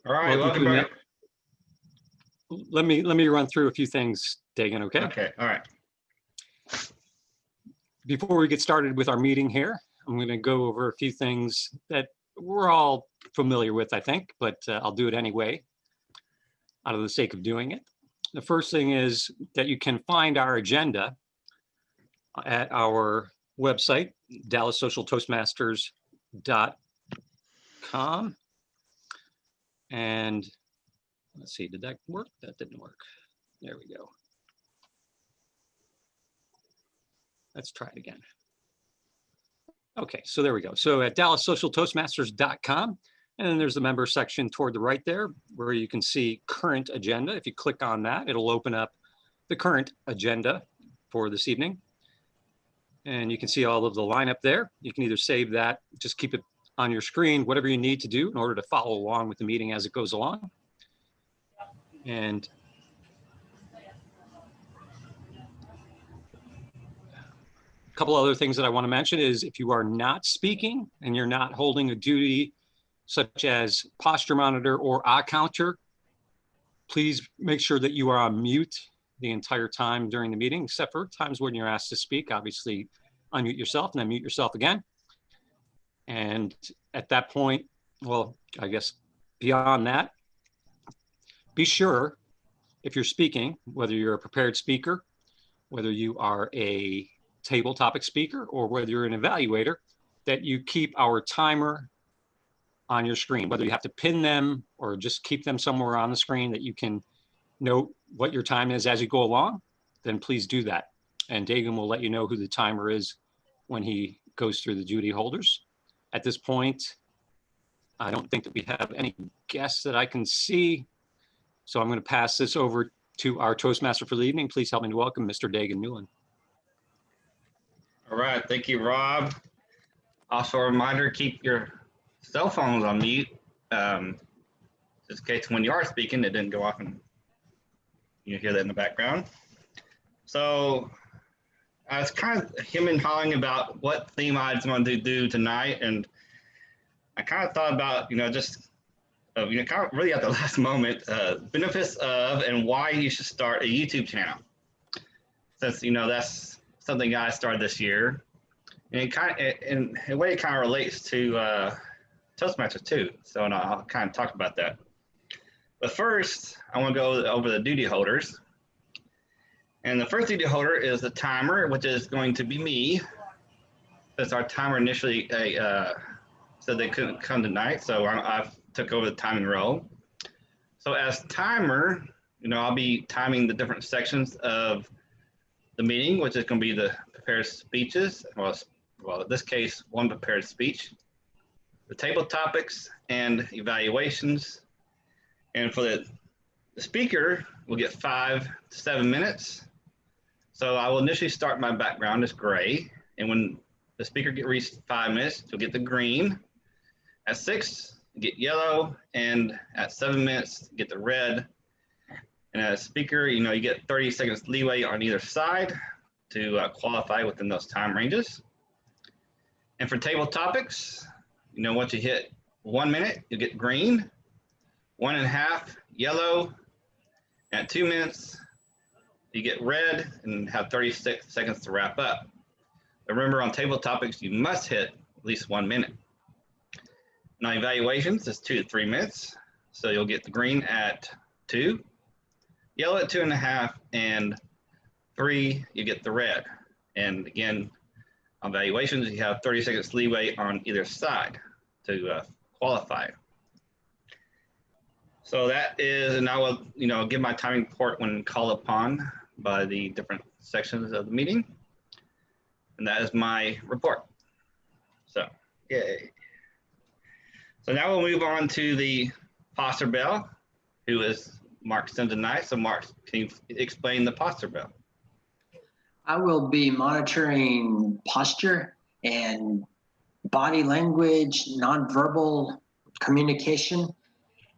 All right, welcome back. Let me run through a few things, Dagan, okay? Okay, all right. Before we get started with our meeting here, I'm going to go over a few things that we're all familiar with, I think, but I'll do it anyway, out of the sake of doing it. The first thing is that you can find our agenda at our website, DallasSocialToastmasters.com. And let's see, did that work? That didn't work. There we go. Let's try it again. Okay, so there we go. So at DallasSocialToastmasters.com, and then there's the member section toward the right there where you can see current agenda. If you click on that, it'll open up the current agenda for this evening. And you can see all of the lineup there. You can either save that, just keep it on your screen, whatever you need to do in order to follow along with the meeting as it goes along. And a couple other things that I want to mention is if you are not speaking and you're not holding a duty such as posture monitor or eye counter, please make sure that you are on mute the entire time during the meeting, except for times when you're asked to speak. Obviously, unmute yourself and then mute yourself again. And at that point, well, I guess beyond that, be sure if you're speaking, whether you're a prepared speaker, whether you are a table topic speaker, or whether you're an evaluator, that you keep our timer on your screen, whether you have to pin them or just keep them somewhere on the screen that you can note what your time is as you go along, then please do that. And Dagan will let you know who the timer is when he goes through the duty holders. At this point, I don't think that we have any guests that I can see. So I'm going to pass this over to our Toastmaster for the evening. Please help me to welcome Mr. Dagan Newland. All right, thank you, Rob. Also a reminder, keep your cell phones on mute, just in case when you are speaking, it didn't go off and you hear that in the background. So I was kind of hemming and hawing about what theme I just wanted to do tonight, and I kind of thought about, just kind of really at the last moment, benefits of and why you should start a YouTube channel. Since that's something I started this year, and it kind of, in a way, it kind of relates to Toastmasters too. So I'll kind of talk about that. But first, I want to go over the duty holders. And the first duty holder is the timer, which is going to be me. Since our timer initially said they couldn't come tonight, so I've took over the timing role. So as timer, I'll be timing the different sections of the meeting, which is going to be the prepared speeches. Well, in this case, one prepared speech, the table topics, and evaluations. And for the speaker, we'll get 5 to 7 minutes. So I will initially start my background as gray. And when the speaker reaches 5 minutes, you'll get the green. At 6, you get yellow. And at 7 minutes, you get the red. And as a speaker, you get 30 seconds leeway on either side to qualify within those time ranges. And for table topics, once you hit 1 minute, you get green, 1.5 yellow. At 2 minutes, you get red and have 36 seconds to wrap up. Remember, on table topics, you must hit at least 1 minute. Now, evaluations is 2 to 3 minutes. So you'll get the green at 2, yellow at 2.5, and 3, you get the red. And again, on evaluations, you have 30 seconds leeway on either side to qualify. So that is, and I will, give my timing report when called upon by the different sections of the meeting. And that is my report. So, yay. So now we'll move on to the posture bell, who is Mark Sims tonight. So Mark, can you explain the posture bell? I will be monitoring posture and body language, nonverbal communication.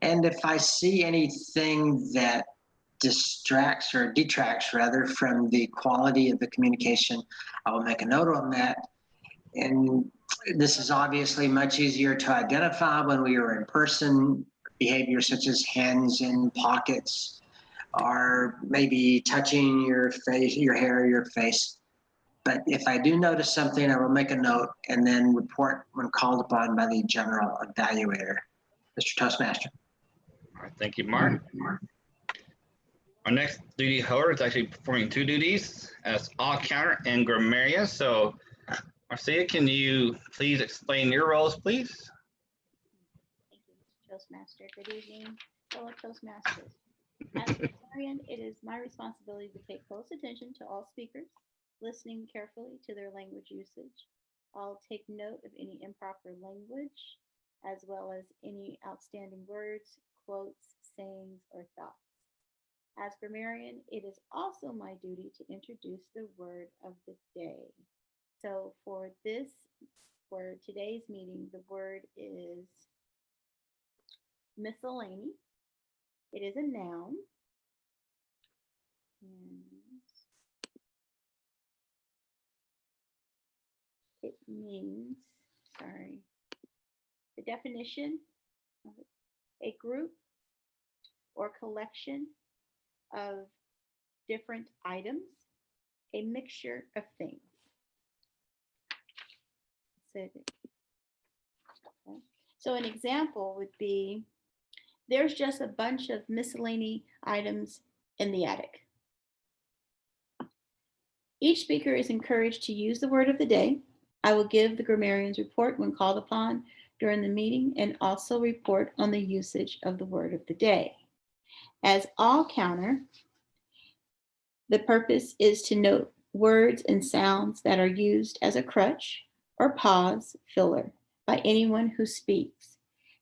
And if I see anything that distracts or detracts rather from the quality of the communication, I will make a note on that. And this is obviously much easier to identify when we are in person behavior such as hands in pockets or maybe touching your face, your hair, your face. But if I do notice something, I will make a note and then report when called upon by the general evaluator. Mr. Toastmaster. All right, thank you, Mark. Our next duty holder is actually performing two duties as all counter and grammarian. So, Marcia, can you please explain your roles, please? Thank you, Mr. Toastmaster. Good evening, fellow Toastmasters. As a grammarian, it is my responsibility to pay close attention to all speakers, listening carefully to their language usage. I'll take note of any improper language, as well as any outstanding words, quotes, sayings, or thoughts. As grammarian, it is also my duty to introduce the word of the day. So for today's meeting, the word is miscellany. It is a noun. And it means, the definition of a group or collection of different items, a mixture of things. So an example would be, there's just a bunch of miscellany items in the attic. Each speaker is encouraged to use the word of the day. I will give the grammarian's report when called upon during the meeting and also report on the usage of the word of the day. As all counter, the purpose is to note words and sounds that are used as a crutch or pause filler by anyone who speaks.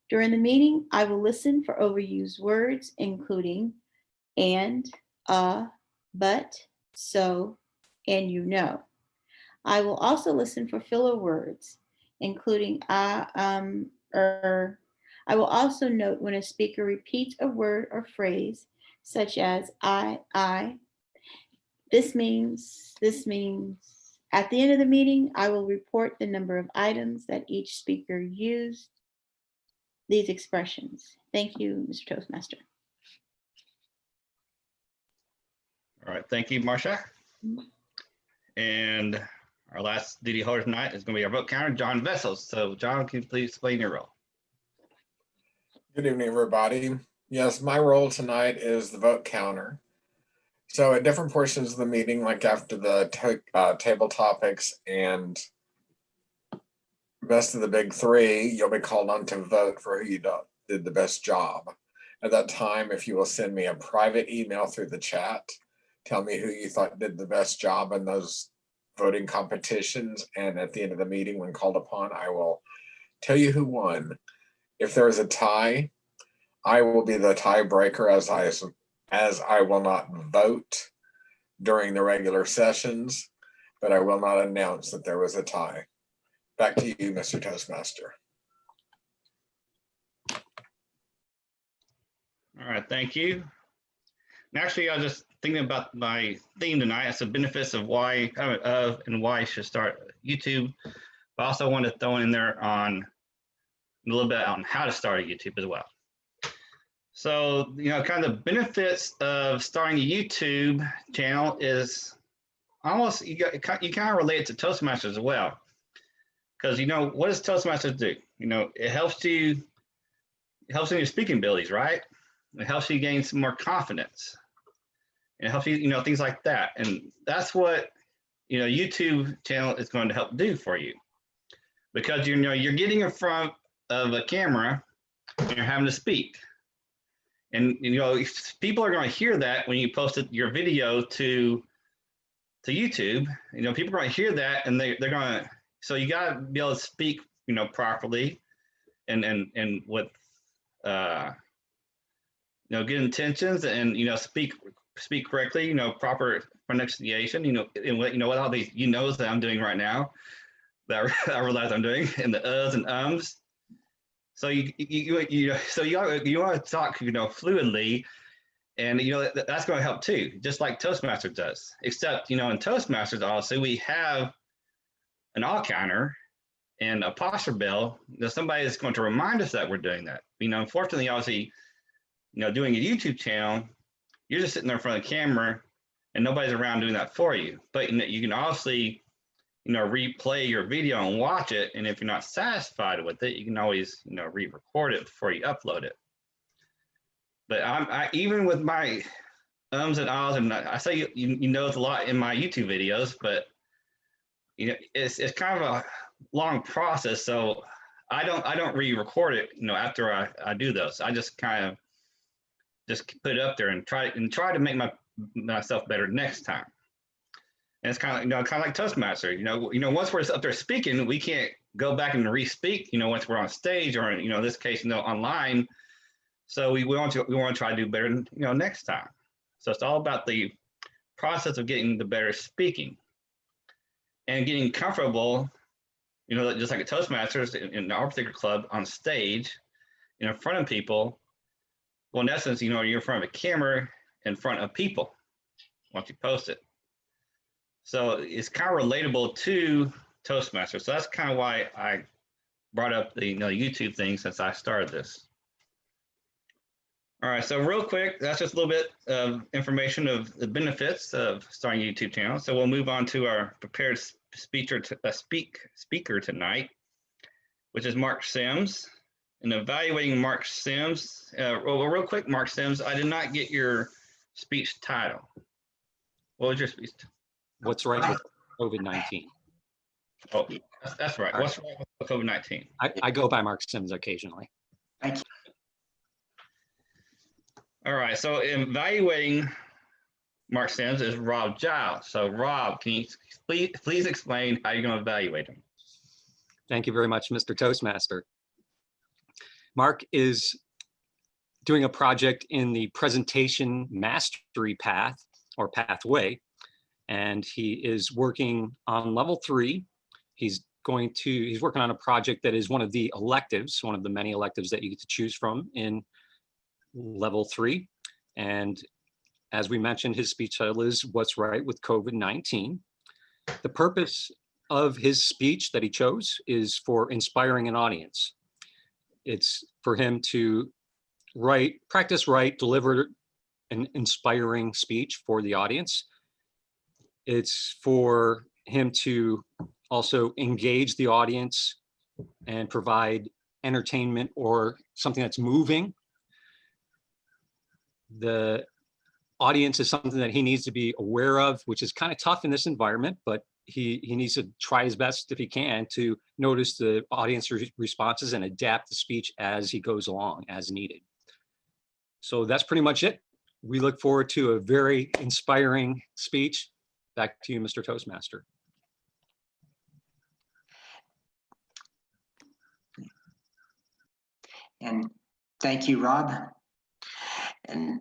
During the meeting, I will listen for overused words, including and, but, so, and you know. I will also listen for filler words, including I will also note when a speaker repeats a word or phrase, such as I. This means. At the end of the meeting, I will report the number of items that each speaker used these expressions. Thank you, Mr. Toastmaster. All right, thank you, Marcia. And our last duty holder tonight is going to be our vote counter, John Vessels. So, John, can you please explain your role? Good evening, everybody. Yes, my role tonight is the vote counter. So at different portions of the meeting, like after the table topics and best of the big three, you'll be called on to vote for who you did the best job. At that time, if you will send me a private email through the chat, tell me who you thought did the best job in those voting competitions. And at the end of the meeting, when called upon, I will tell you who won. If there is a tie, I will be the tiebreaker as I will not vote during the regular sessions, but I will not announce that there was a tie. Back to you, Mr. Toastmaster. All right, thank you. And actually, I was just thinking about my theme tonight. It's the benefits of why I should start YouTube. But I also want to throw in there on a little bit on how to start a YouTube as well. So, kind of the benefits of starting a YouTube channel is almost, you kind of relate it to Toastmasters as well. Because, what does Toastmasters do? It helps in your speaking abilities, right? It helps you gain some more confidence. It helps you, things like that. And that's what, YouTube channel is going to help do for you. Because, you're getting in front of a camera and you're having to speak. And, people are going to hear that when you posted your video to YouTube. People are going to hear that and they're going to, so you got to be able to speak, properly and with, good intentions and, speak correctly, proper pronunciation, and what all these that I'm doing right now that I realize I'm doing, and the uhs and ums. So you want to talk, fluidly, and that's going to help too, just like Toastmasters does. Except, in Toastmasters also we have an all counter and a posture bell, somebody is going to remind us that we're doing that. Unfortunately, obviously, doing a YouTube channel, you're just sitting there in front of the camera and nobody's around doing that for you. But you can obviously, replay your video and watch it. And if you're not satisfied with it, you can always, re-record it before you upload it. But I even with my ums and ahs, and I say you know it's a lot in my YouTube videos, but it's kind of a long process. So I don't re-record it, after I do those. I just kind of just put it up there and try to make myself better next time. And it's kind of like Toastmaster. Once we're up there speaking, we can't go back and re-speak. Once we're on stage, or in this case, online. So we want to try to do better, next time. So it's all about the process of getting the better speaking and getting comfortable. Just like a Toastmasters in our particular club on stage, in front of people. Well, in essence, you're in front of a camera in front of people once you post it. So it's kind of relatable to Toastmasters. So that's kind of why I brought up the YouTube thing since I started this. All right, so real quick, that's just a little bit of information of the benefits of starting a YouTube channel. So we'll move on to our prepared speaker tonight, which is Mark Sims. And evaluating Mark Sims, real quick, Mark Sims, I did not get your speech title. What was your speech? What's right with COVID-19? Oh, that's right. What's right with COVID-19? I go by Mark Sims occasionally. Thank you. All right, so evaluating Mark Sims is Rob Giles. So Rob, can you please explain how you're going to evaluate him? Thank you very much, Mr. Toastmaster. Mark is doing a project in the presentation mastery path or pathway, and he is working on level 3. He's working on a project that is one of the electives, one of the many electives that you get to choose from in level 3. And as we mentioned, his speech title is What's Right with COVID-19. The purpose of his speech that he chose is for inspiring an audience. It's for him to practice write, deliver an inspiring speech for the audience. It's for him to also engage the audience and provide entertainment or something that's moving. The audience is something that he needs to be aware of, which is kind of tough in this environment, but he needs to try his best if he can to notice the audience responses and adapt the speech as he goes along as needed. So that's pretty much it. We look forward to a very inspiring speech. Back to you, Mr. Toastmaster. And thank you, Rob. And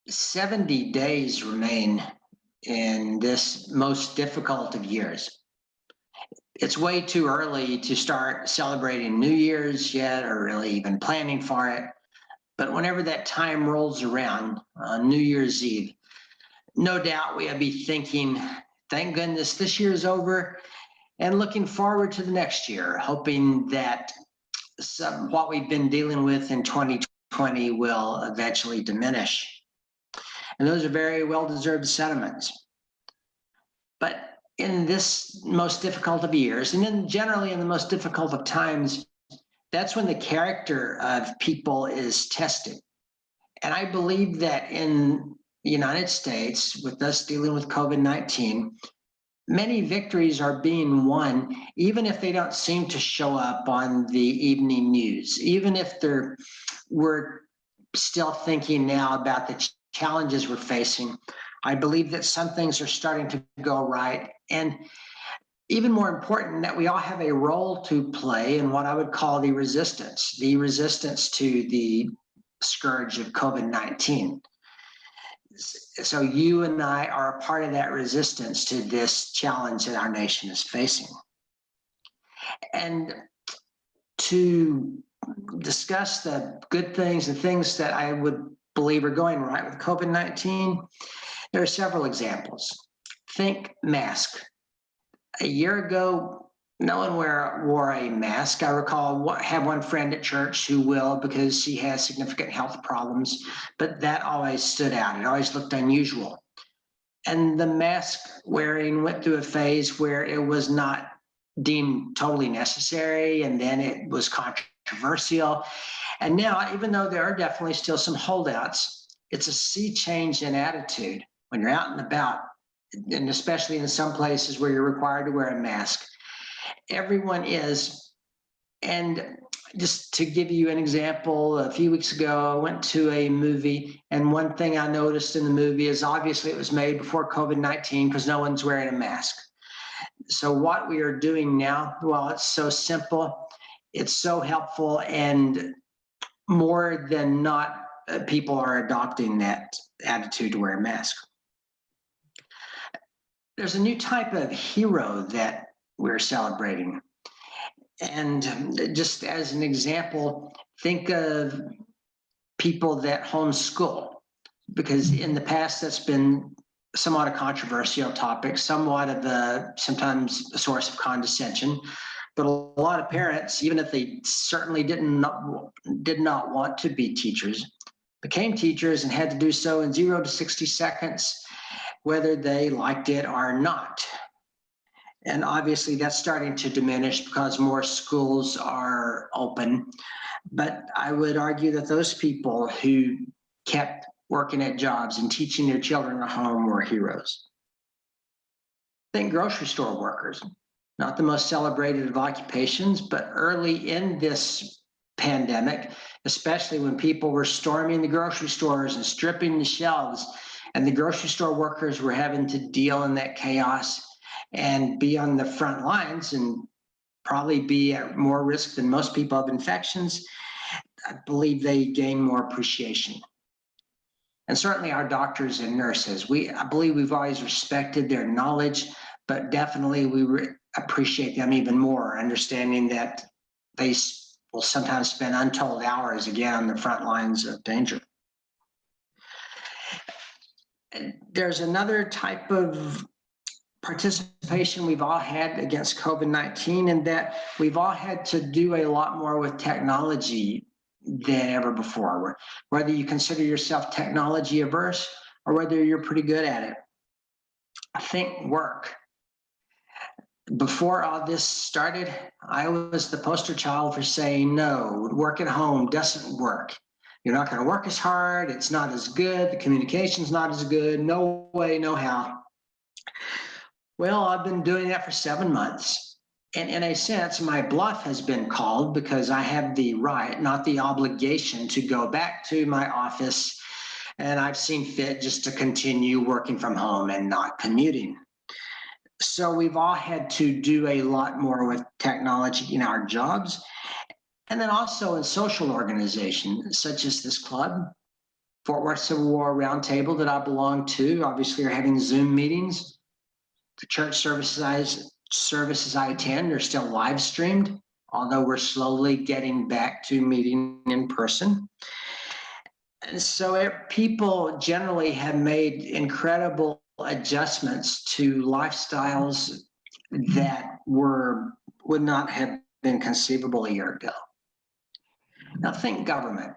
70 days remain in this most difficult of years. It's way too early to start celebrating New Year's yet, or really even planning for it. But whenever that time rolls around on New Year's Eve, no doubt we'll be thinking, thank goodness this year's over, and looking forward to the next year, hoping that what we've been dealing with in 2020 will eventually diminish. And those are very well-deserved sentiments. But in this most difficult of years, and then generally in the most difficult of times, that's when the character of people is tested. And I believe that in the United States, with us dealing with COVID-19, many victories are being won, even if they don't seem to show up on the evening news, even if we're still thinking now about the challenges we're facing. I believe that some things are starting to go right. And even more important, that we all have a role to play in what I would call the resistance to the scourge of COVID-19. So you and I are a part of that resistance to this challenge that our nation is facing. And to discuss the good things, the things that I would believe are going right with COVID-19, there are several examples. Think mask. A year ago, no one wore a mask. I recall have one friend at church who will, because she has significant health problems, but that always stood out. It always looked unusual. And the mask wearing went through a phase where it was not deemed totally necessary, and then it was controversial. And now, even though there are definitely still some holdouts, it's a sea change in attitude when you're out and about, and especially in some places where you're required to wear a mask. Everyone is. And just to give you an example, a few weeks ago, I went to a movie, and one thing I noticed in the movie is obviously it was made before COVID-19 because no one's wearing a mask. So what we are doing now, well, it's so simple, it's so helpful, and more than not, people are adopting that attitude to wear a mask. There's a new type of hero that we're celebrating. And just as an example, think of people that homeschool, because in the past that's been somewhat a controversial topic, somewhat of sometimes a source of condescension. But a lot of parents, even if they certainly did not want to be teachers, became teachers and had to do so in 0 to 60 seconds, whether they liked it or not. And obviously that's starting to diminish because more schools are open. But I would argue that those people who kept working at jobs and teaching their children at home were heroes. Think grocery store workers, not the most celebrated of occupations, but early in this pandemic, especially when people were storming the grocery stores and stripping the shelves, and the grocery store workers were having to deal in that chaos and be on the front lines and probably be at more risk than most people of infections, I believe they gain more appreciation. And certainly our doctors and nurses, I believe we've always respected their knowledge, but definitely we appreciate them even more, understanding that they will sometimes spend untold hours again on the front lines of danger. And there's another type of participation we've all had against COVID-19, and that we've all had to do a lot more with technology than ever before. Whether you consider yourself technology averse or whether you're pretty good at it. Think work. Before all this started, I was the poster child for saying, no, work at home doesn't work. You're not going to work as hard. It's not as good. The communication's not as good. No way, no how. Well, I've been doing that for 7 months. And in a sense, my bluff has been called because I have the right, not the obligation, to go back to my office. And I've seen fit just to continue working from home and not commuting. So we've all had to do a lot more with technology in our jobs. And then also in social organizations, such as this club, Fort Worth Civil War Roundtable that I belong to, obviously are having Zoom meetings. The church services I attend are still live streamed, although we're slowly getting back to meeting in person. And so people generally have made incredible adjustments to lifestyles that would not have been conceivable a year ago. Now think government.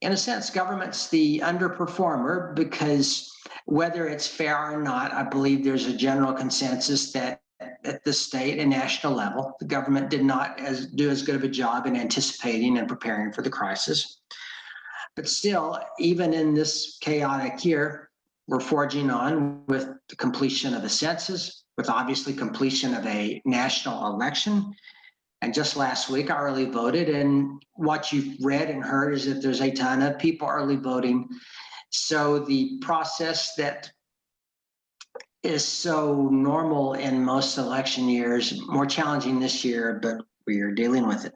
In a sense, government's the underperformer because whether it's fair or not, I believe there's a general consensus that at the state and national level, the government did not do as good of a job in anticipating and preparing for the crisis. But still, even in this chaotic year, we're forging on with the completion of the census, with obviously completion of a national election. And just last week, I early voted, and what you've read and heard is that there's a ton of people early voting. So the process that is so normal in most election years, more challenging this year, but we are dealing with it.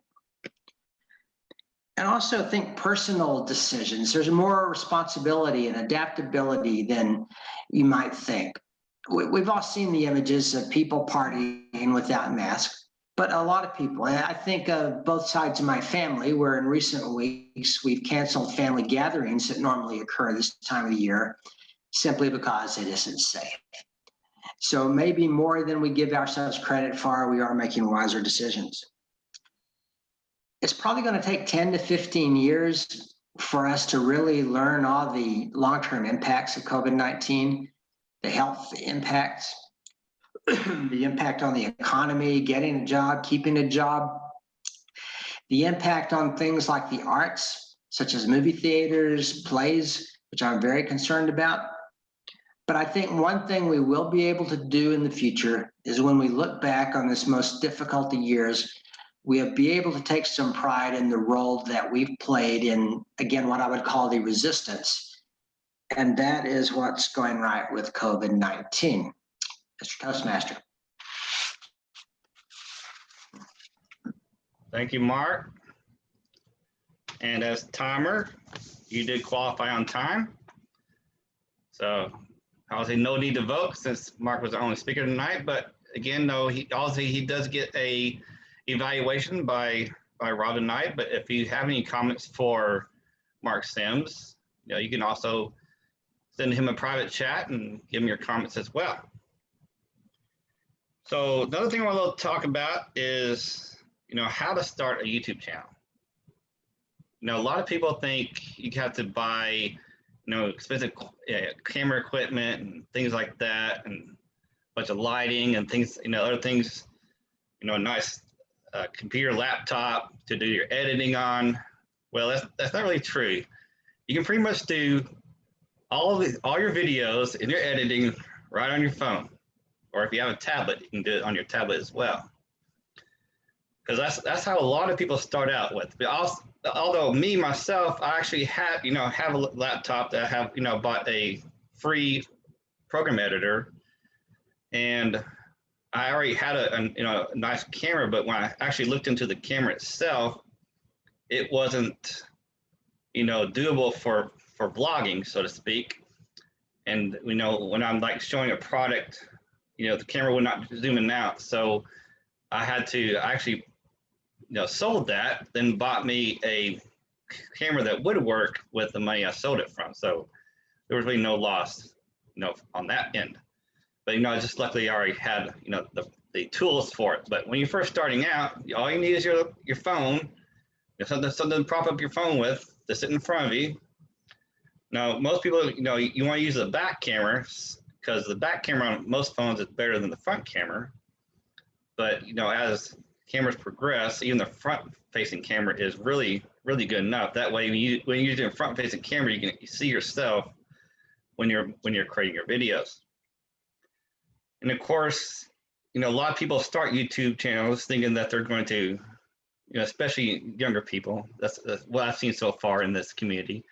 And also think personal decisions. There's more responsibility and adaptability than you might think. We've all seen the images of people partying without masks. But a lot of people, and I think of both sides of my family, where in recent weeks we've canceled family gatherings that normally occur this time of the year simply because it isn't safe. So maybe more than we give ourselves credit for, we are making wiser decisions. It's probably going to take 10 to 15 years for us to really learn all the long-term impacts of COVID-19, the health impacts, the impact on the economy, getting a job, keeping a job, the impact on things like the arts, such as movie theaters, plays, which I'm very concerned about. But I think one thing we will be able to do in the future is when we look back on this most difficult of years, we'll be able to take some pride in the role that we've played in, again, what I would call the resistance. And that is what's going right with COVID-19. Mr. Toastmaster. Thank you, Mark. And as timer, you did qualify on time. So obviously no need to vote since Mark was the only speaker tonight, but again, though, he does get a evaluation by Robin Knight, but if you have any comments for Mark Sims, you can also send him a private chat and give him your comments as well. So another thing I want to talk about is, how to start a YouTube channel. A lot of people think you have to buy, expensive camera equipment and things like that, and a bunch of lighting and things, other things, a nice computer laptop to do your editing on. Well, that's not really true. You can pretty much do all your videos and your editing right on your phone, or if you have a tablet, you can do it on your tablet as well. Because that's how a lot of people start out with. But also, although me myself, I actually have a laptop that I have bought a free program editor, and I already had a nice camera. But when I actually looked into the camera itself, it wasn't doable for vlogging, so to speak. And when I'm like showing a product, the camera would not zoom in out. So I actually sold that, then bought me a camera that would work with the money I sold it from. So there was really no loss, on that end. But just luckily I already had the tools for it. But when you're first starting out, all you need is your phone, something to prop up your phone with to sit in front of you. Now most people, you want to use the back camera because the back camera on most phones is better than the front camera. But as cameras progress, even the front-facing camera is really, really good enough. That way, when you're using a front-facing camera, you can see yourself when you're creating your videos. And of course, a lot of people start YouTube channels thinking that they're going to, especially younger people. That's what I've seen so far in this community.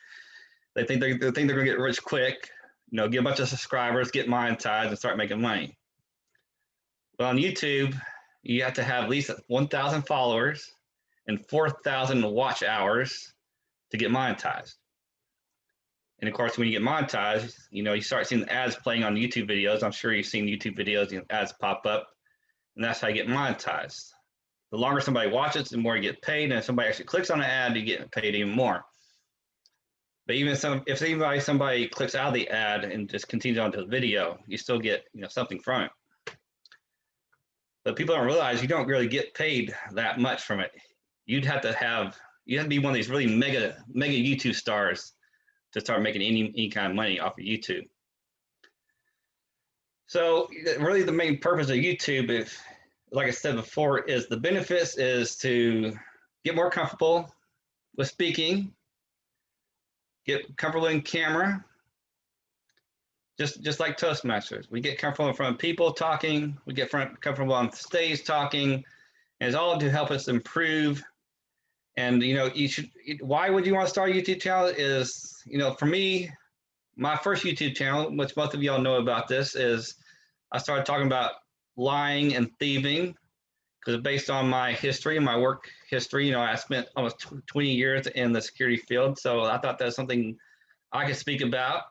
They think they're going to get rich quick, get a bunch of subscribers, get monetized, and start making money. Well, on YouTube, you have to have at least 1,000 followers and 4,000 watch hours to get monetized. And of course, when you get monetized, you start seeing ads playing on YouTube videos. I'm sure you've seen YouTube videos, ads pop up, and that's how you get monetized. The longer somebody watches, the more you get paid. And if somebody actually clicks on an ad, you get paid even more. But even if somebody clicks out of the ad and just continues on to the video, you still get something from it. But people don't realize you don't really get paid that much from it. You have to be one of these really mega YouTube stars to start making any kind of money off of YouTube. So really the main purpose of YouTube, like I said before, is the benefits is to get more comfortable with speaking, get comfortable in camera, just like Toastmasters. We get comfortable in front of people talking, we get comfortable on stage talking, and it's all to help us improve. And why would you want to start a YouTube channel is, for me, my first YouTube channel, which most of y'all know about this, is I started talking about lying and thieving because based on my history and my work history, I spent almost 20 years in the security field. So I thought that's something I could speak about.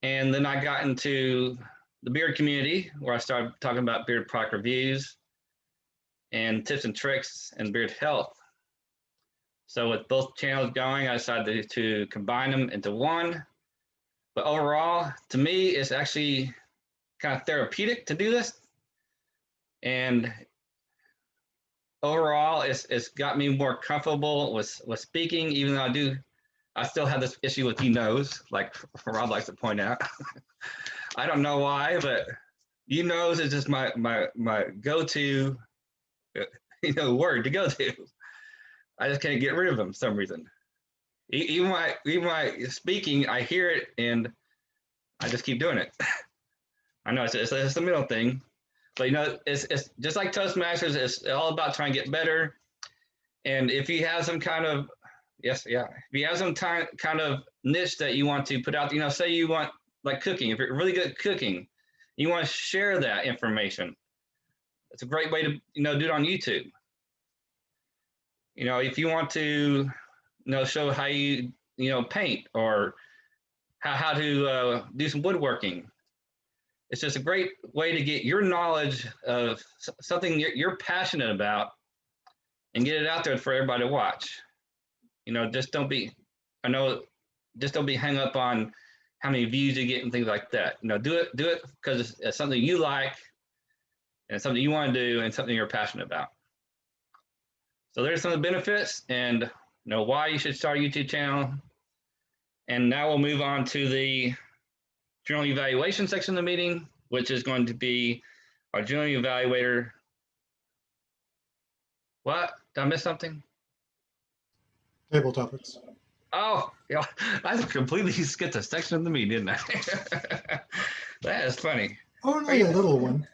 And then I got into the beard community where I started talking about beard product reviews and tips and tricks and beard health. So with both channels going, I decided to combine them into one. But overall, to me, it's actually kind of therapeutic to do this. And overall, it's got me more comfortable with speaking, even though I still have this issue with like Rob likes to point out. I don't know why, but is just my go-to, word to go to. I just can't get rid of them for some reason. Even my speaking, I hear it and I just keep doing it. I know it's a middle thing, but it's just like Toastmasters. It's all about trying to get better. And if you have some kind of if you have some kind of niche that you want to put out, say you want like cooking. If you're really good at cooking, you want to share that information. It's a great way to do it on YouTube. If you want to show how you paint or how to do some woodworking. It's just a great way to get your knowledge of something you're passionate about and get it out there for everybody to watch. Just don't be hung up on how many views you get and things like that. Do it because it's something you like and something you want to do and something you're passionate about. So there's some of the benefits and why you should start a YouTube channel. And now we'll move on to the journal evaluation section of the meeting, which is going to be our journal evaluator. What? Did I miss something? Table topics. Oh, yeah, I completely skipped a section of the meeting, didn't I? That is funny. Only a little one.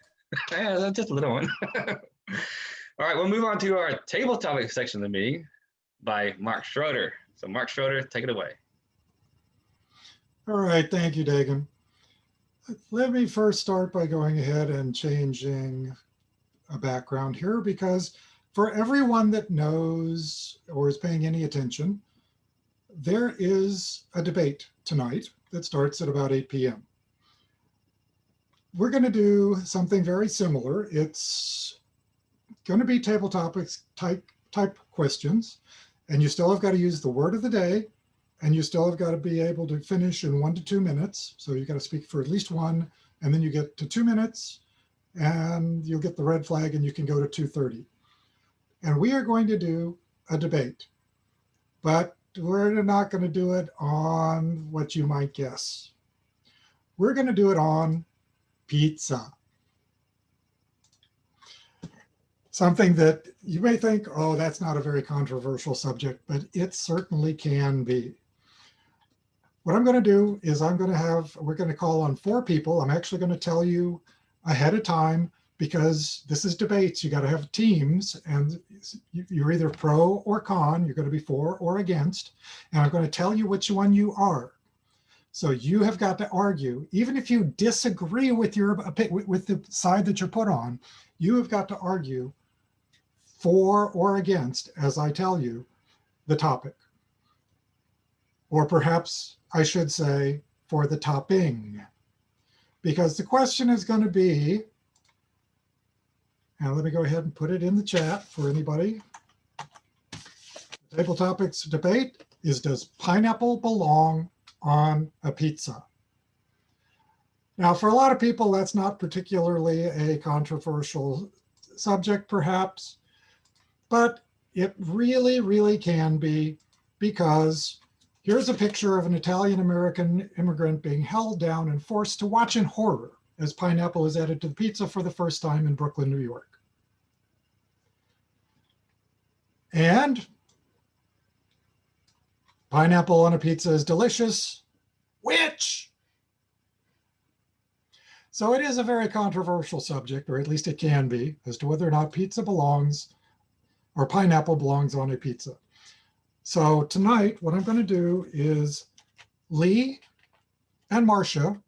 Yeah, that's just a little one. All right, we'll move on to our table topic section of the meeting by Mark Schroeder. So Mark Schroeder, take it away. All right, thank you, Dagan. Let me first start by going ahead and changing a background here, because for everyone that knows or is paying any attention, there is a debate tonight that starts at about 8 p.m. We're going to do something very similar. It's going to be table topics type questions, and you still have got to use the word of the day, and you still have got to be able to finish in 1 to 2 minutes. So you got to speak for at least 1, and then you get to 2 minutes, and you'll get the red flag, and you can go to 2:30. And we are going to do a debate, but we're not going to do it on what you might guess. We're going to do it on pizza. Something that you may think, oh, that's not a very controversial subject, but it certainly can be. What I'm going to do is we're going to call on 4 people. I'm actually going to tell you ahead of time, because this is debates. You got to have teams, and you're either pro or con. You're going to be for or against, and I'm going to tell you which one you are. So you have got to argue, even if you disagree with the side that you're put on. You have got to argue for or against, as I tell you, the topic, or perhaps I should say for the topping, because the question is going to be. And let me go ahead and put it in the chat for anybody. The table topics debate is, does pineapple belong on a pizza? Now, for a lot of people, that's not particularly a controversial subject, perhaps, but it really, really can be, because here's a picture of an Italian-American immigrant being held down and forced to watch in horror as pineapple is added to the pizza for the first time in Brooklyn, New York. And pineapple on a pizza is delicious, which? So it is a very controversial subject, or at least it can be, as to whether or not pizza belongs, or pineapple belongs on a pizza. So tonight, what I'm going to do is Lee and Marcia,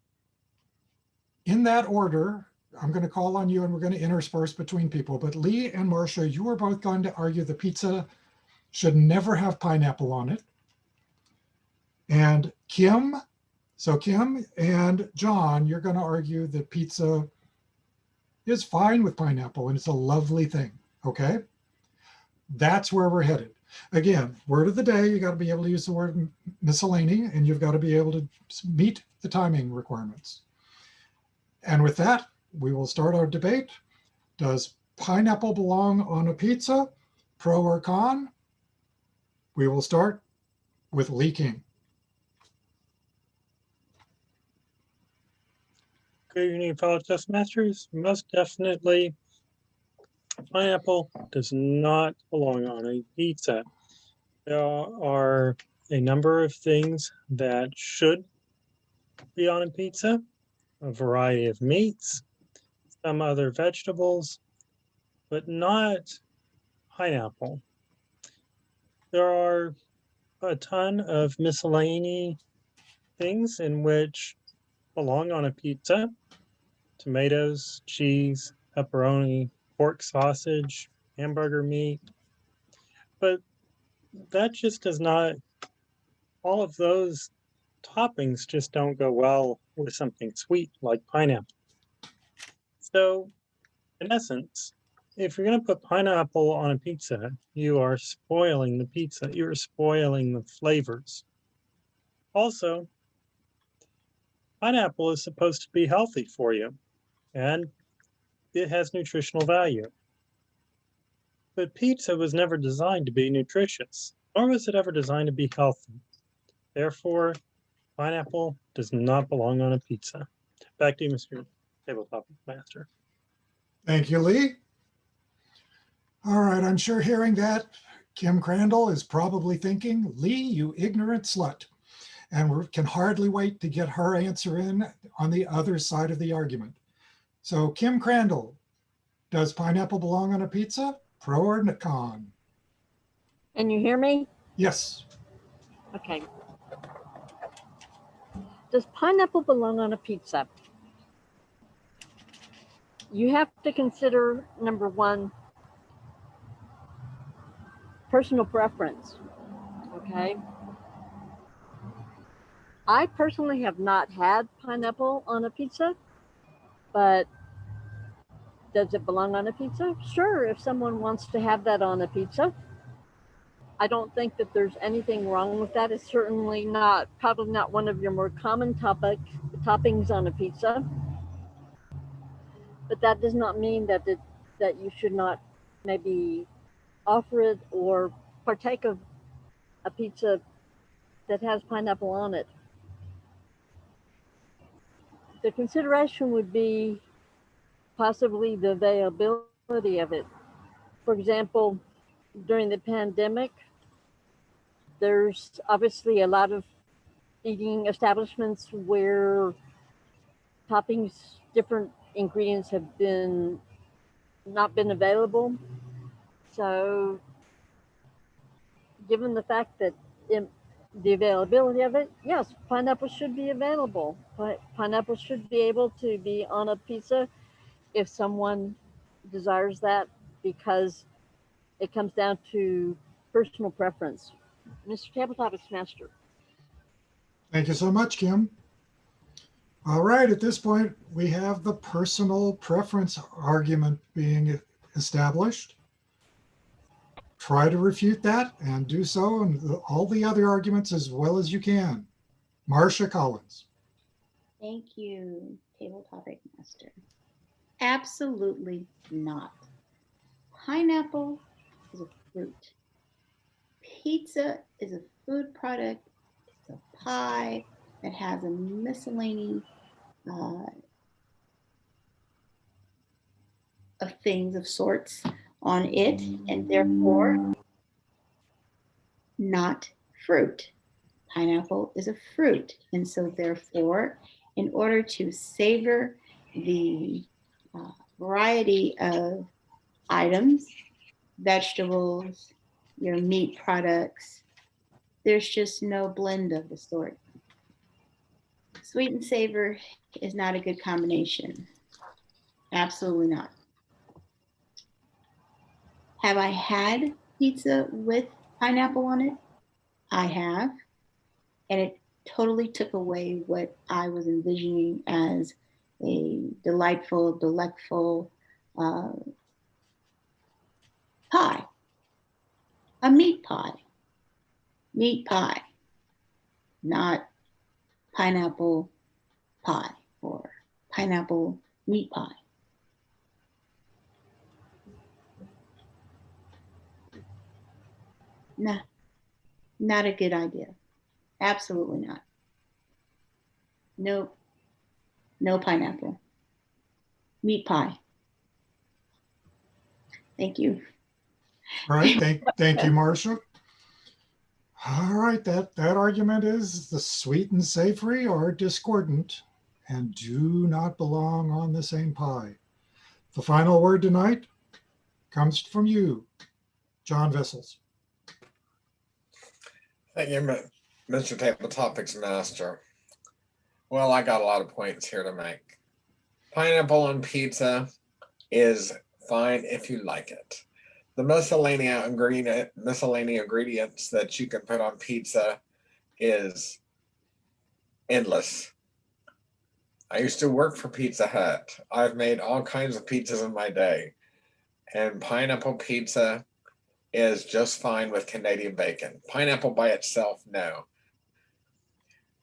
in that order. I'm going to call on you and we're going to intersperse between people. But Lee and Marcia, you are both going to argue the pizza should never have pineapple on it. And Kim and John, you're going to argue that pizza is fine with pineapple and it's a lovely thing. Okay? That's where we're headed. Again, word of the day, you got to be able to use the word miscellany, and you've got to be able to meet the timing requirements. And with that, we will start our debate. Does pineapple belong on a pizza? Pro or con? We will start with Lee King. Good evening, fellow Toastmasters. Most definitely, pineapple does not belong on a pizza. There are a number of things that should be on a pizza, a variety of meats, some other vegetables, but not pineapple. There are a ton of miscellany things in which belong on a pizza: tomatoes, cheese, pepperoni, pork sausage, hamburger meat. But that just does not, all of those toppings just don't go well with something sweet like pineapple. So, in essence, if you're going to put pineapple on a pizza, you are spoiling the pizza. You're spoiling the flavors. Also, pineapple is supposed to be healthy for you, and it has nutritional value. But pizza was never designed to be nutritious, nor was it ever designed to be healthy. Therefore, pineapple does not belong on a pizza. Back to you, Mr. Tabletop Master. Thank you, Lee. All right, I'm sure hearing that, Kim Crandall is probably thinking, Lee, you ignorant slut. And we can hardly wait to get her answer in on the other side of the argument. So Kim Crandall, does pineapple belong on a pizza? Pro or con? Can you hear me? Yes. Okay. Does pineapple belong on a pizza? You have to consider, number one, personal preference. Okay. I personally have not had pineapple on a pizza, but does it belong on a pizza? Sure, if someone wants to have that on a pizza. I don't think that there's anything wrong with that. It's certainly not, probably not one of your more common toppings on a pizza. But that does not mean that that you should not maybe offer it or partake of a pizza that has pineapple on it. The consideration would be possibly the availability of it. For example, during the pandemic, there's obviously a lot of eating establishments where toppings, different ingredients have not been available. So given the fact that the availability of it, yes, pineapple should be available. Pineapple should be able to be on a pizza if someone desires that, because it comes down to personal preference. Mr. Tabletop Master. Thank you so much, Kim. All right, at this point, we have the personal preference argument being established. Try to refute that and do so, and all the other arguments as well as you can. Marcia Collins. Thank you, Table Topic Master. Absolutely not. Pineapple is a fruit. Pizza is a food product. It's a pie that has a miscellany of things of sorts on it, and therefore not fruit. Pineapple is a fruit, and so therefore, in order to savor the variety of items, vegetables, your meat products, there's just no blend of the sort. Sweet and savor is not a good combination. Absolutely not. Have I had pizza with pineapple on it? I have. And it totally took away what I was envisioning as a delightful, delectful pie. A meat pie. Meat pie. Not pineapple pie or pineapple meat pie. Nah, not a good idea. Absolutely not. No, no pineapple. Meat pie. Thank you. All right, thank you, Marcia. All right, that argument is the sweet and savory are discordant and do not belong on the same pie. The final word tonight comes from you, John Vessels. Thank you, Mr. Table Topics Master. Well, I got a lot of points here to make. Pineapple on pizza is fine if you like it. The miscellaneous ingredients that you can put on pizza is endless. I used to work for Pizza Hut. I've made all kinds of pizzas in my day, and pineapple pizza is just fine with Canadian bacon. Pineapple by itself, no.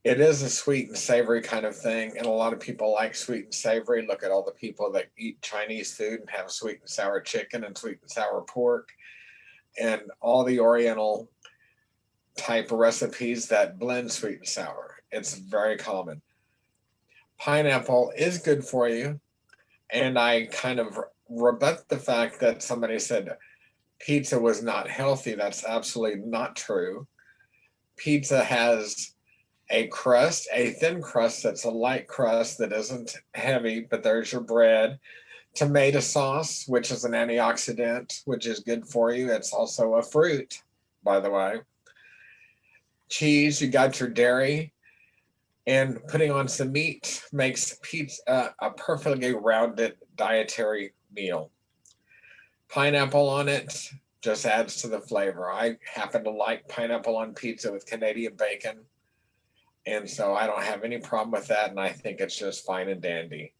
It is a sweet and savory kind of thing, and a lot of people like sweet and savory. Look at all the people that eat Chinese food and have sweet and sour chicken and sweet and sour pork, and all the Oriental type of recipes that blend sweet and sour. It's very common. Pineapple is good for you, and I kind of rebut the fact that somebody said pizza was not healthy. That's absolutely not true. Pizza has a crust, a thin crust that's a light crust that isn't heavy, but there's your bread. Tomato sauce, which is an antioxidant, which is good for you. It's also a fruit, by the way. Cheese, you got your dairy, and putting on some meat makes pizza a perfectly rounded dietary meal. Pineapple on it just adds to the flavor. I happen to like pineapple on pizza with Canadian bacon, and so I don't have any problem with that, and I think it's just fine and dandy.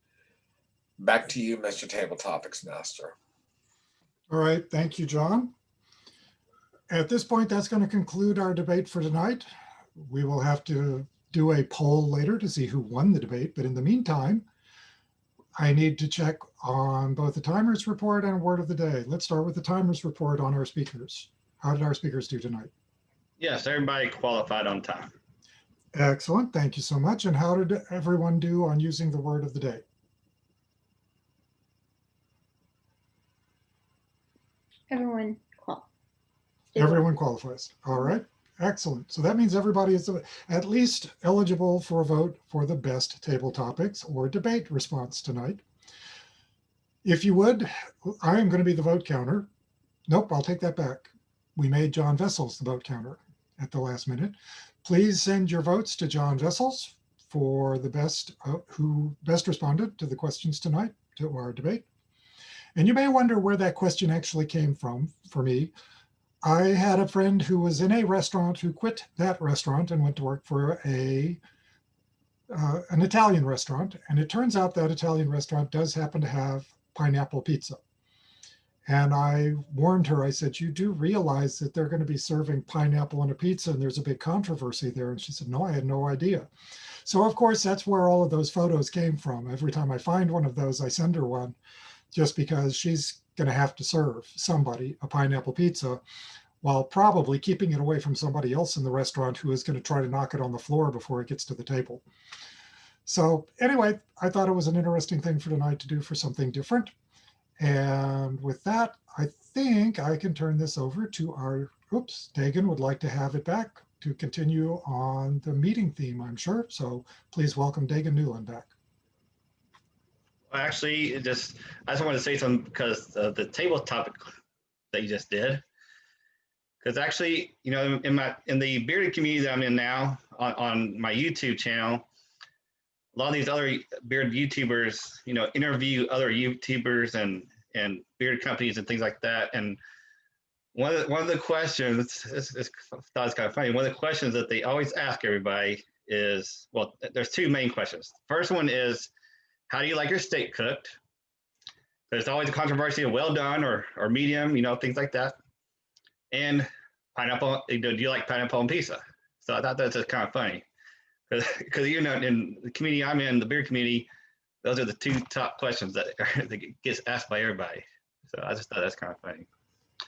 Back to you, Mr. Table Topics Master. All right, thank you, John. At this point, that's going to conclude our debate for tonight. We will have to do a poll later to see who won the debate, but in the meantime, I need to check on both the timers report and word of the day. Let's start with the timers report on our speakers. How did our speakers do tonight? Yes, everybody qualified on time. Excellent, thank you so much. And how did everyone do on using the word of the day? Everyone qualifies. All right, excellent. So that means everybody is at least eligible for a vote for the best table topics or debate response tonight. If you would, I am going to be the vote counter. Nope, I'll take that back. We made John Vessels the vote counter at the last minute. Please send your votes to John Vessels for the best, who best responded to the questions tonight, to our debate. And you may wonder where that question actually came from for me. I had a friend who was in a restaurant who quit that restaurant and went to work for an Italian restaurant. And it turns out that Italian restaurant does happen to have pineapple pizza. And I warned her, I said, you do realize that they're going to be serving pineapple on a pizza and there's a big controversy there. And she said, no, I had no idea. So of course, that's where all of those photos came from. Every time I find one of those, I send her one just because she's going to have to serve somebody a pineapple pizza while probably keeping it away from somebody else in the restaurant who is going to try to knock it on the floor before it gets to the table. So anyway, I thought it was an interesting thing for tonight to do for something different. And with that, I think I can turn this over to our, Dagan would like to have it back to continue on the meeting theme, I'm sure. So please welcome Dagan Newland back. Well, actually, I just want to say something because of the table topic that you just did. Because actually, you know, in the bearded community that I'm in now on my YouTube channel, a lot of these other bearded YouTubers, you know, interview other YouTubers and beard companies and things like that. And one of the questions, I thought it's kind of funny. One of the questions that they always ask everybody is, well, there's two main questions. First one is, how do you like your steak cooked? There's always a controversy of well done or medium, you know, things like that. And pineapple, do you like pineapple on pizza? So I thought that's just kind of funny. Because you know, in the community I'm in, the beer community, those are the two top questions that gets asked by everybody. So I just thought that's kind of funny.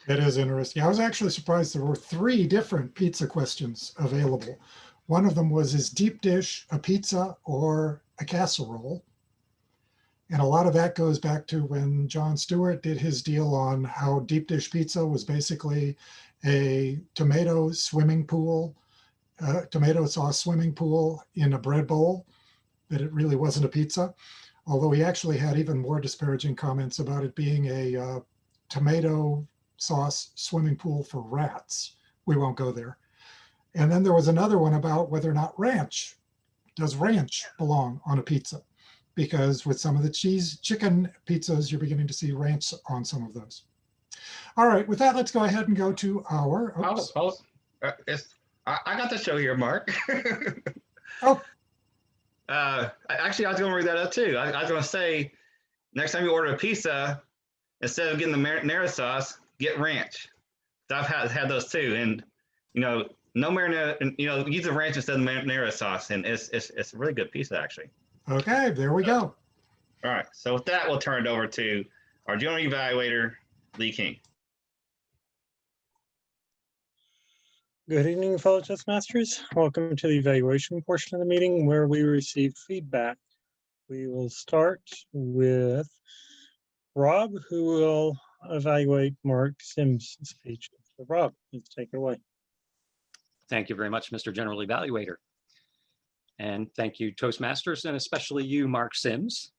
It is interesting. I was actually surprised there were 3 different pizza questions available. One of them was, is deep dish a pizza or a casserole? And a lot of that goes back to when Jon Stewart did his deal on how deep dish pizza was basically a tomato swimming pool, tomato sauce swimming pool in a bread bowl, that it really wasn't a pizza. Although he actually had even more disparaging comments about it being a tomato sauce swimming pool for rats. We won't go there. And then there was another one about whether or not ranch, does ranch belong on a pizza? Because with some of the chicken pizzas, you're beginning to see ranch on some of those. All right, with that, let's go ahead and go to our. I got the show here, Mark. Oh. Actually, I was going to read that up too. I was going to say, next time you order a pizza, instead of getting the marinara sauce, get ranch. So I've had those too, and no marinara. Use the ranch instead of marinara sauce, and it's a really good pizza actually. Okay, there we go. All right, so with that, we'll turn it over to our general evaluator, Lee King. Good evening, fellow Toastmasters. Welcome to the evaluation portion of the meeting where we receive feedback. We will start with Rob, who will evaluate Mark Sims' speech. So Rob, please take it away. Thank you very much, Mr. General Evaluator. And thank you, Toastmasters, and especially you, Mark Sims.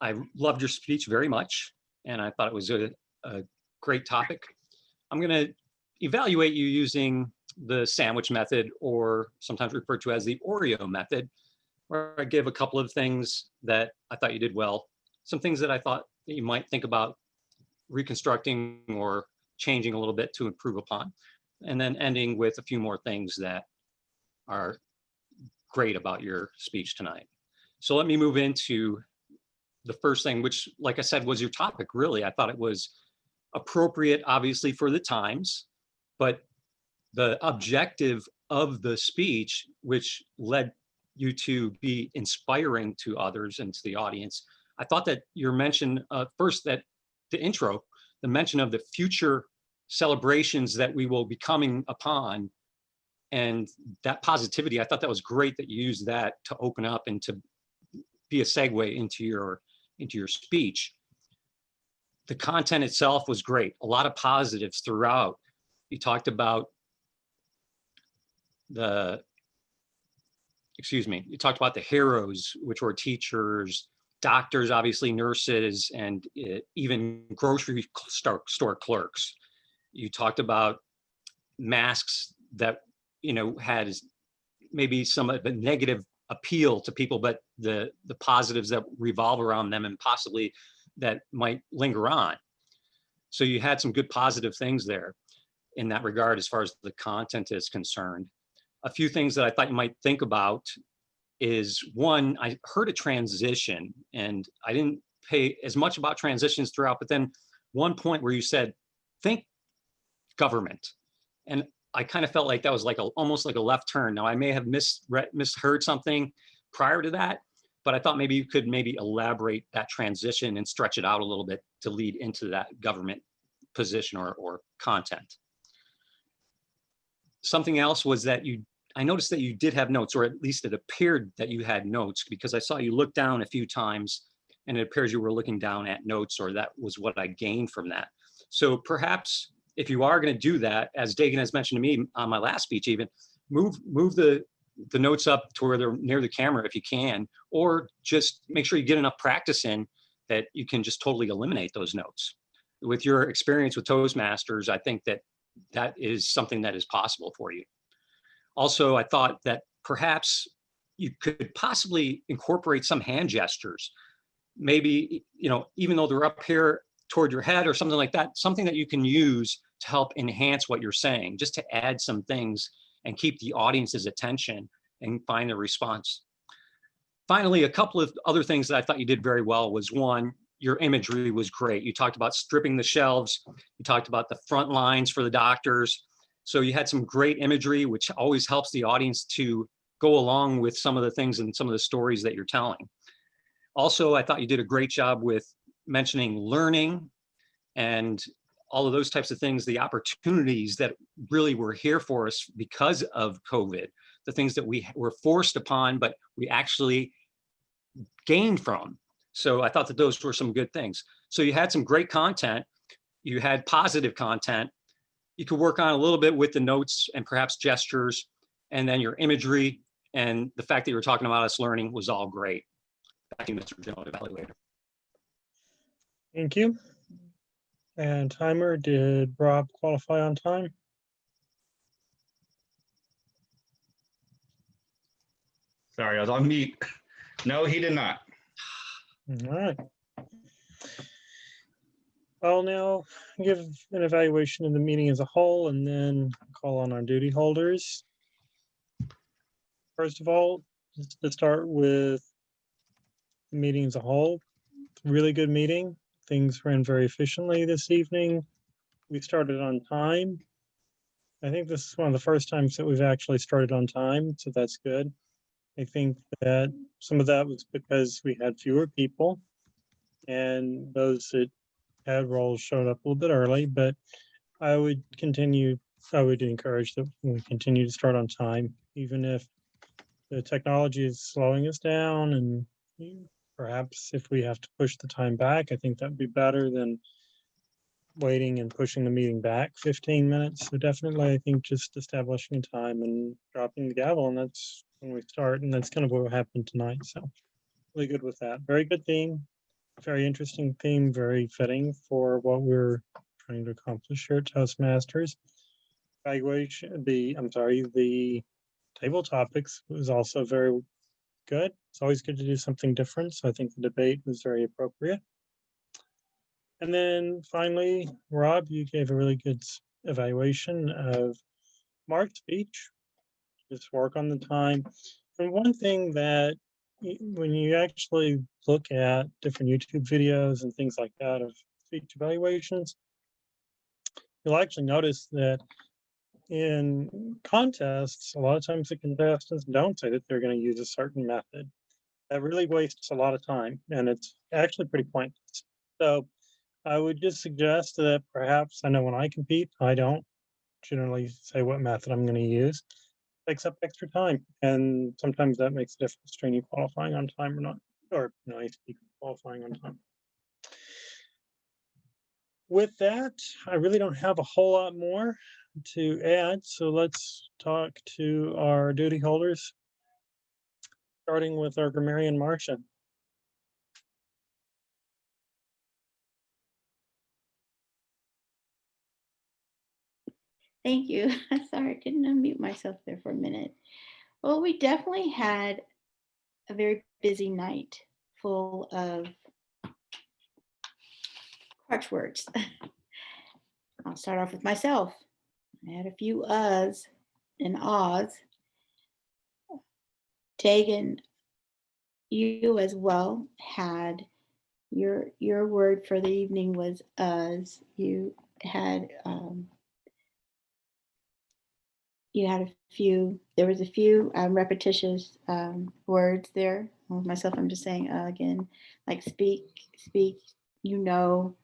I loved your speech very much, and I thought it was a great topic. I'm going to evaluate you using the sandwich method, or sometimes referred to as the Oreo method, where I give a couple of things that I thought you did well, some things that I thought that you might think about reconstructing or changing a little bit to improve upon, and then ending with a few more things that are great about your speech tonight. So let me move into the first thing, which, like I said, was your topic, really. I thought it was appropriate, obviously, for the times, but the objective of the speech, which led you to be inspiring to others and to the audience, I thought that your mention, first, that the intro, the mention of the future celebrations that we will be coming upon, and that positivity, I thought that was great that you used that to open up and to be a segue into your speech. The content itself was great. A lot of positives throughout. You talked about the heroes, which were teachers, doctors, obviously nurses, and even grocery store clerks. You talked about masks that had maybe some of the negative appeal to people, but the positives that revolve around them and possibly that might linger on. So you had some good positive things there in that regard as far as the content is concerned. A few things that I thought you might think about is, one, I heard a transition, and I didn't pay as much about transitions throughout, but then one point where you said, think government. And I kind of felt like that was like almost like a left turn. Now, I may have misheard something prior to that, but I thought maybe you could elaborate that transition and stretch it out a little bit to lead into that government position or content. Something else was that I noticed that you did have notes, or at least it appeared that you had notes, because I saw you look down a few times and it appears you were looking down at notes, or that was what I gained from that. So perhaps if you are going to do that, as Dagan has mentioned to me on my last speech, even move the notes up to where they're near the camera if you can, or just make sure you get enough practice in that you can just totally eliminate those notes. With your experience with Toastmasters, I think that is something that is possible for you. Also, I thought that perhaps you could possibly incorporate some hand gestures. Maybe, even though they're up here toward your head or something like that, something that you can use to help enhance what you're saying, just to add some things and keep the audience's attention and find a response. Finally, a couple of other things that I thought you did very well was, one, your imagery was great. You talked about stripping the shelves. You talked about the front lines for the doctors. So you had some great imagery, which always helps the audience to go along with some of the things and some of the stories that you're telling. Also, I thought you did a great job with mentioning learning and all of those types of things, the opportunities that really were here for us because of COVID, the things that we were forced upon, but we actually gained from. So I thought that those were some good things. So you had some great content, you had positive content. You could work on a little bit with the notes and perhaps gestures, and then your imagery and the fact that you were talking about us learning was all great. Back to you, Mr. General Evaluator. Thank you. And timer, did Rob qualify on time? Sorry, I was on mute. No, he did not. All right. I'll now give an evaluation of the meeting as a whole and then call on our duty holders. First of all, just to start with the meeting as a whole, really good meeting. Things ran very efficiently this evening. We started on time. I think this is one of the first times that we've actually started on time, so that's good. I think that some of that was because we had fewer people and those that had roles showed up a little bit early, but I would encourage that we continue to start on time, even if the technology is slowing us down, and perhaps if we have to push the time back, I think that'd be better than waiting and pushing the meeting back 15 minutes. So definitely, I think just establishing time and dropping the gavel, and that's when we start, and that's kind of what happened tonight. So really good with that. Very good theme, very interesting theme, very fitting for what we're trying to accomplish here at Toastmasters. The table topics was also very good. It's always good to do something different. So I think the debate was very appropriate. And then finally, Rob, you gave a really good evaluation of Mark's speech. Just work on the time. And one thing that when you actually look at different YouTube videos and things like that of speech evaluations, you'll actually notice that in contests, a lot of times the contestants don't say that they're going to use a certain method. That really wastes a lot of time, and it's actually pretty pointless. So I would just suggest that perhaps, I know when I compete, I don't generally say what method I'm going to use. It takes up extra time, and sometimes that makes a difference between you qualifying on time or not, or qualifying on time. With that, I really don't have a whole lot more to add, so let's talk to our duty holders, starting with our grammarian Marcia. Thank you. Sorry, I couldn't unmute myself there for a minute. Well, we definitely had a very busy night full of crutch words. I'll start off with myself. I had a few uhs and ahs. Tegan, you as well had your word for the evening was uhs. You had a few. There was a few repetitious words there. Well, myself, I'm just saying again, like speak, you know,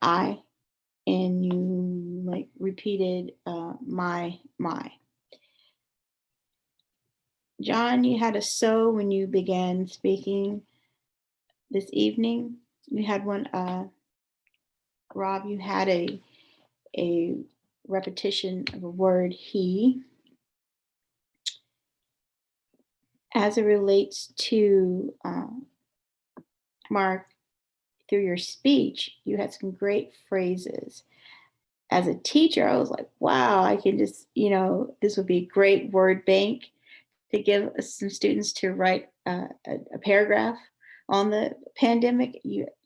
I, and you like repeated my. John, you had a so when you began speaking this evening. You had one. Rob, you had a repetition of a word he. As it relates to Mark, through your speech, you had some great phrases. As a teacher, I was like, wow, I can just, this would be a great word bank to give some students to write a paragraph on the pandemic.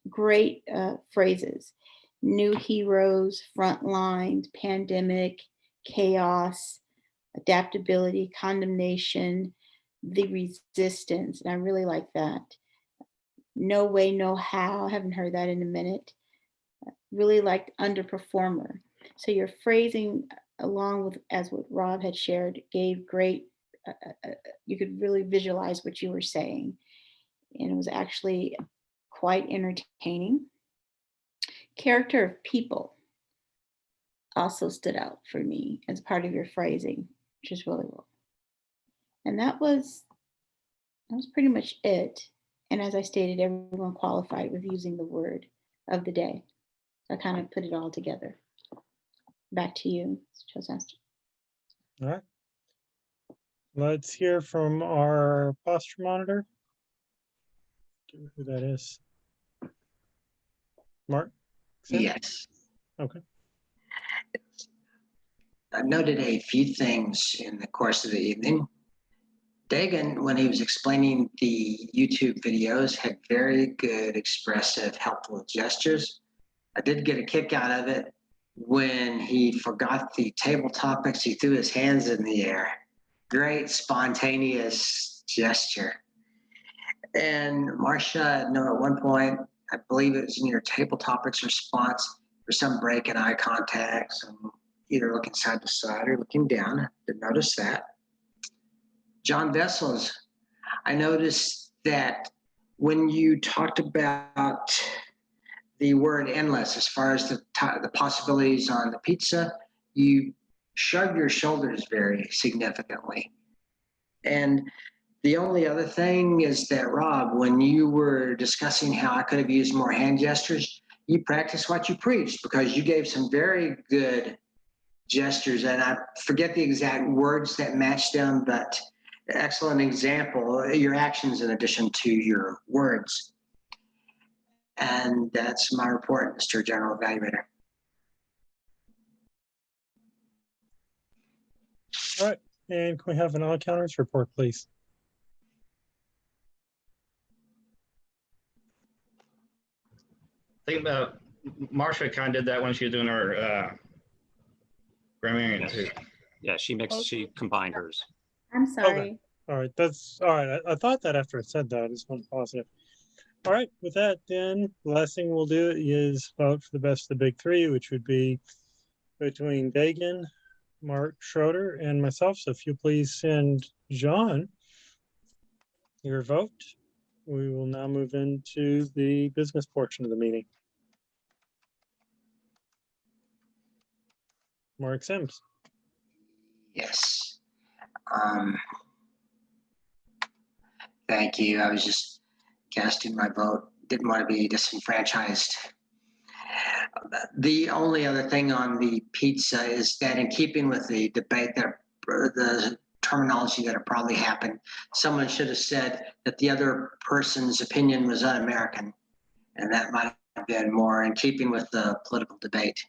Great phrases. New heroes, front lines, pandemic, chaos, adaptability, condemnation, the resistance. And I really like that. No way, no how. I haven't heard that in a minute. Really liked underperformer. So your phrasing, along with as what Rob had shared, gave great, you could really visualize what you were saying. and it was actually quite entertaining. Character of people also stood out for me as part of your phrasing, which is really well. And that was pretty much it. And as I stated, everyone qualified with using the word of the day. I kind of put it all together. Back to you, Toastmaster. All right. Let's hear from our posture monitor. Give me who that is. Mark? Sim? Yes. Okay. I noted a few things in the course of the evening. Dagan, when he was explaining the YouTube videos, had very good, expressive, helpful gestures. I did get a kick out of it when he forgot the table topics. He threw his hands in the air. Great, spontaneous gesture. And Marcia, at one point, I believe it was in your table topics response, for some break in eye contact, some either looking side to side or looking down. I did notice that. John Vessels, I noticed that when you talked about the word endless, as far as the possibilities on the pizza, you shrugged your shoulders very significantly. And the only other thing is that, Rob, when you were discussing how I could have used more hand gestures, you practiced what you preached, because you gave some very good gestures, and I forget the exact words that matched them, but excellent example, your actions in addition to your words. And that's my report, Mr. General Evaluator. All right. And can we have an all-counters report, please? I think Marcia kind of did that when she was doing her grammarian Yes. too. Yeah, she combined hers. I'm sorry. All right. That's all right. I thought that after I said that, I just want to pause it. All right. With that, then, the last thing we'll do is vote for the best of the big three, which would be between Dagan, Mark Schroeder, and myself. So if you please send John your vote, we will now move into the business portion of the meeting. Mark Sims. Yes. Thank you. I was just casting my vote. Didn't want to be disenfranchised. The only other thing on the pizza is that, in keeping with the debate that the terminology that probably happened, someone should have said that the other person's opinion was un-American, and that might have been more in keeping with the political debate.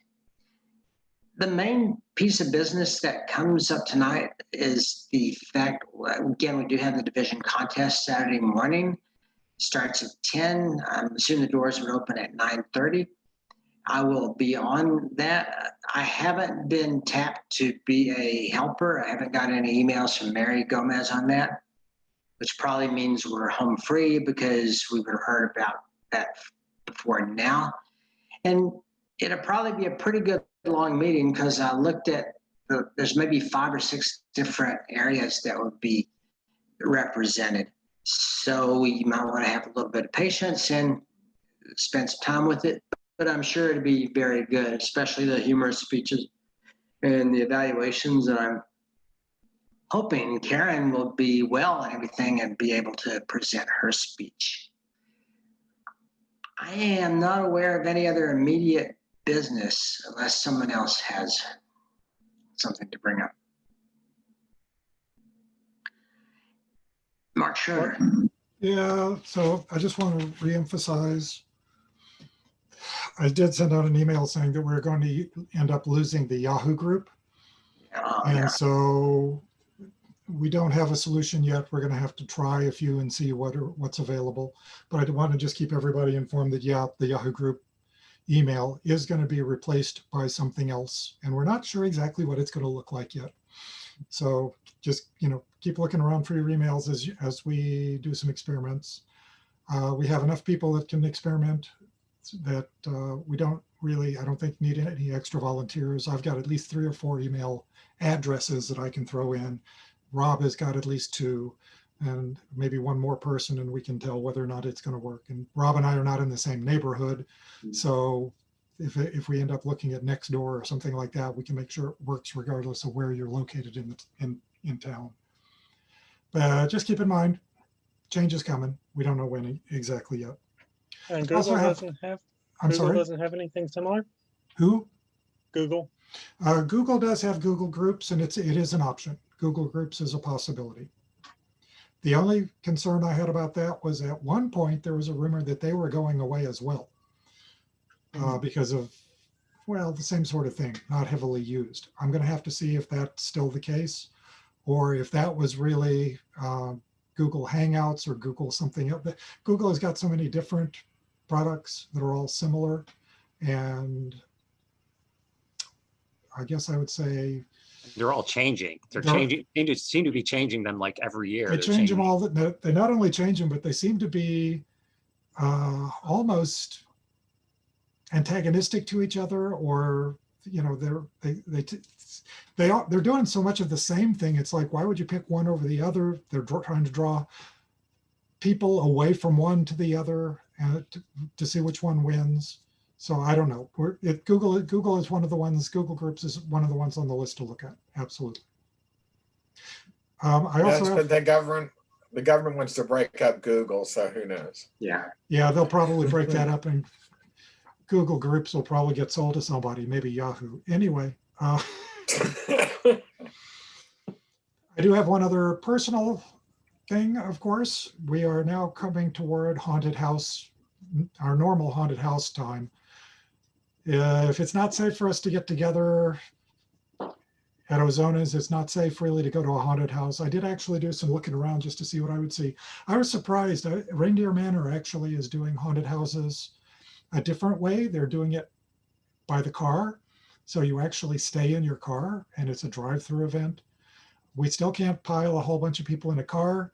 The main piece of business that comes up tonight is the fact, again, we do have the division contest Saturday morning. Starts at 10. I'm assuming the doors would open at 9:30. I will be on that. I haven't been tapped to be a helper. I haven't got any emails from Mary Gomez on that, which probably means we're home free, because we would have heard about that before now. And it'll probably be a pretty good long meeting, because I looked at there's maybe 5 or 6 different areas that would be represented. So you might want to have a little bit of patience and spend some time with it. But I'm sure it'll be very good, especially the humorous speeches and the evaluations. And I'm hoping Karen will be well and everything and be able to present her speech. I am not aware of any other immediate business unless someone else has something to bring up. Mark Schroeder. Yeah, so I just want to reemphasize, I did send out an email saying that we're going to end up losing the Yahoo group. And so we don't have a solution yet. We're going to have to try a few and see what's available. But I want to just keep everybody informed that, yeah, the Yahoo group email is going to be replaced by something else. And we're not sure exactly what it's going to look like yet. So just, keep looking around for your emails as we do some experiments. We have enough people that can experiment that we don't really, I don't think, need any extra volunteers. I've got at least 3 or 4 email addresses that I can throw in. Rob has got at least 2. and maybe one more person, and we can tell whether or not it's going to work. And Rob and I are not in the same neighborhood, so if we end up looking at next door or something like that, we can make sure it works regardless of where you're located in town. But just keep in mind, change is coming. We don't know when exactly yet. And Google Also have- doesn't have. I'm Google sorry, doesn't have anything similar. who? Google. Google does have Google Groups, and it is an option. Google Groups is a possibility. The only concern I had about that was at one point there was a rumor that they were going away as well, because of, well, the same sort of thing, not heavily used. I'm going to have to see if that's still the case, or if that was really Google Hangouts or Google something else. Google has got so many different products that are all similar, and I guess I would say They're all changing. They're They're- changing. They seem to be changing them like every year. they They're change them changing. all. They not only change them, but they seem to be almost antagonistic to each other, or they're doing so much of the same thing. It's like, why would you pick one over the other? They're trying to draw people away from one to the other to see which one wins. So I don't know. Google is one of the ones. Google Groups is one of the ones on the list to look at. Absolutely. I Yes, also but the government wants to break up Google, so who knows? Yeah. they'll probably break that up, and Google Groups will probably get sold to somebody, maybe Yahoo. Anyway, I do have one other personal thing. Of course, we are now coming toward haunted house, our normal haunted house time. If it's not safe for us to get together at Ozona's, it's not safe really to go to a haunted house. I did actually do some looking around just to see what I would see. I was surprised. Reindeer Manor actually is doing haunted houses a different way. They're doing it by the car. So you actually stay in your car, and it's a drive-through event. We still can't pile a whole bunch of people in a car.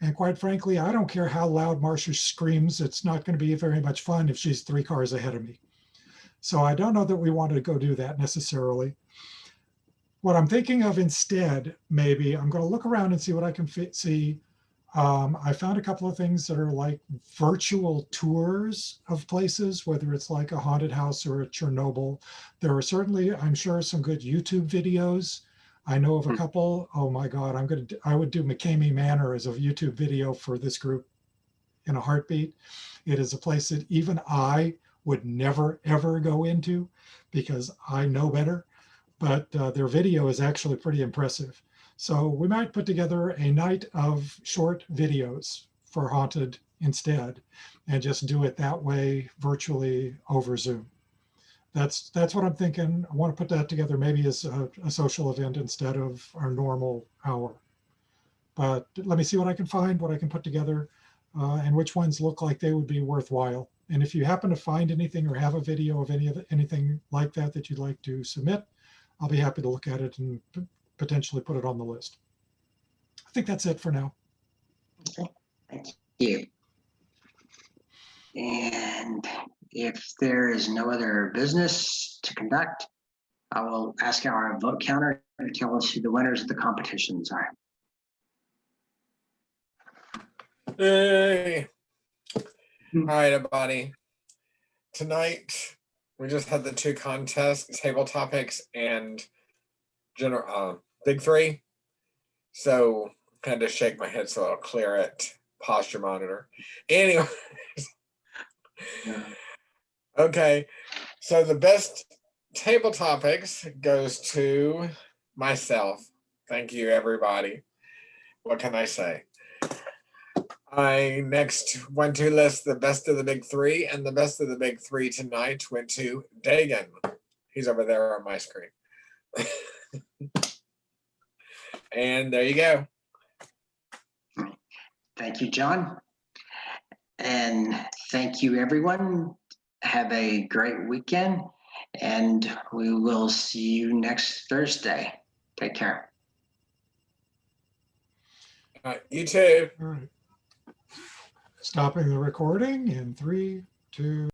And quite frankly, I don't care how loud Marcia screams. It's not going to be very much fun if she's 3 cars ahead of me. So I don't know that we want to go do that necessarily. What I'm thinking of instead, maybe I'm going to look around and see what I can see. I found a couple of things that are like virtual tours of places, whether it's like a haunted house or a Chernobyl. There are certainly, I'm sure, some good YouTube videos. I know of a couple. Oh my God, I would do McCamey Manor as a YouTube video for this group in a heartbeat. It is a place that even I would never, ever go into because I know better, but their video is actually pretty impressive. So we might put together a night of short videos for Haunted instead, and just do it that way virtually over Zoom. That's what I'm thinking. I want to put that together maybe as a social event instead of our normal hour. But let me see what I can find, what I can put together, and which ones look like they would be worthwhile. And if you happen to find anything or have a video of anything like that that you'd like to submit, I'll be happy to look at it and potentially put it on the list. I think that's it for now. Okay, thank you. And if there is no other business to conduct, I will ask our vote counter to tell us who the winners of the competitions are. Hey. All right, everybody. Tonight, we just had the 2 contests, table topics and general big 3. So I had to shake my head so I'll clear it. Posture monitor. Anyway. Okay. So the best table topics goes to myself. Thank you, everybody. What can I say? I next went to list the best of the big 3, and the best of the big 3 tonight went to Dagan. He's over there on my screen. And there you go. Thank you, John. And thank you, everyone. Have a great weekend, and we will see you next Thursday. Take care. You too. All right. Stopping the recording in 3, 2.